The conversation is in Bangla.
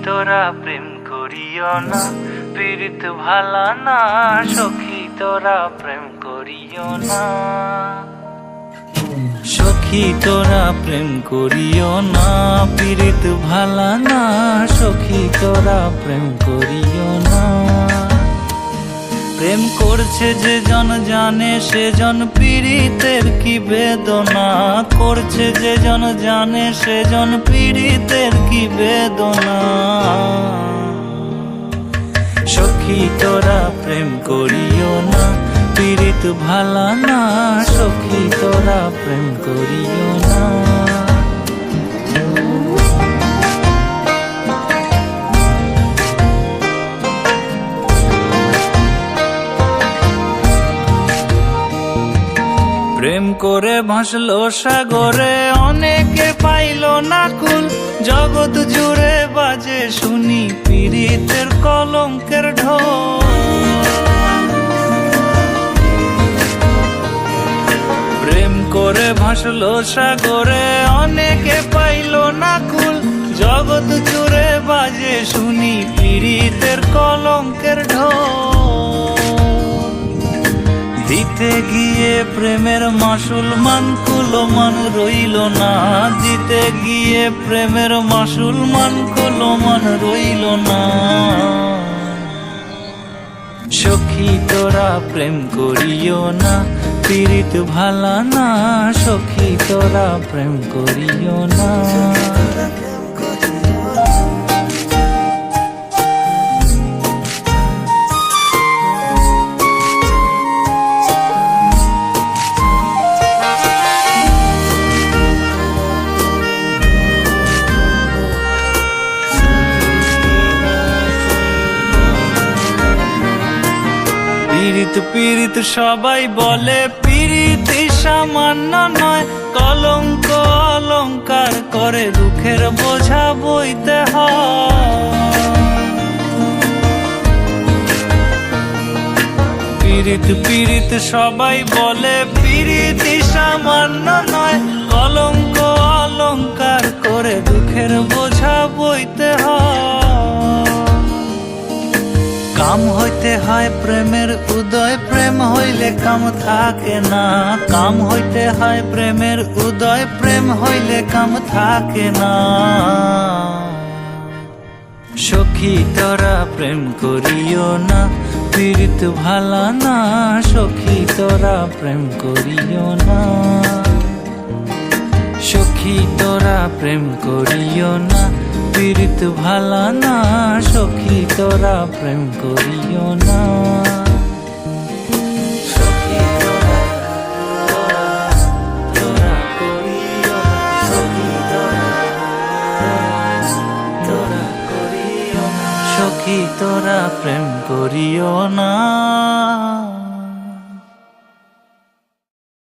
তোরা প্রেম করিও না, পীড়িত ভালা না। সখী তোরা প্রেম করিও না, সখী তোরা প্রেম করিও না, পীড়িত ভালা না। সখী তোরা প্রেম করিও না। প্রেম করছে যে জন জানে, সে জন পীড়িতের কি বেদনা করছে। যে জন জানে, সে জন পীড়িতের কি বেদনা। সখী তোরা প্রেম করিও না, পীড়িত ভালা না। সখী তোরা প্রেম করিও না। প্রেম করে ভাসলো সাগরে, অনেকে পাইল না কুল। জগৎ জুড়ে বাজে শুনি পীড়িতের কলঙ্কের ঢোল। প্রেম করে ভাসলো সাগরে, অনেকে পাইল না কুল। জগৎ জুড়ে বাজে শুনি পীড়িতের কলঙ্কের ঢোল। দিতে গিয়ে প্রেমের মাসুল মান কুলমান রইল না। দিতে গিয়ে প্রেমের মাসুল মান কুলমান রইল না। সখী তোরা প্রেম করিও না, পীড়িত ভালা না। সখী তোরা প্রেম করিও না। পীড়িত পীড়িত সবাই বলে, পীড়িত সামান্য নয়। কলঙ্ক অলঙ্কার করে দুঃখের বোঝা বইতে হয়। পীড়িত পীড়িত সবাই বলে, পীড়িত সামান্য নয়। কলঙ্ক অলঙ্কার করে দুঃখের বোঝা বইতে হয়। কাম হইতে হয় প্রেমের উদয়, প্রেম হইলে কাম থাকে না। কাম হইতে হয় প্রেমের উদয়, প্রেম হইলে কাম থাকে না। সখী তোরা প্রেম করিও না, পীড়িত ভালা না। সখী তোরা প্রেম করিও না। সখী তোরা প্রেম করিও না, পীড়িত ভালা না। সখী তোরা প্রেম করিও না। সখী তোরা করিও না, সখী তোরা করিও না। সখী তোরা প্রেম করিও না।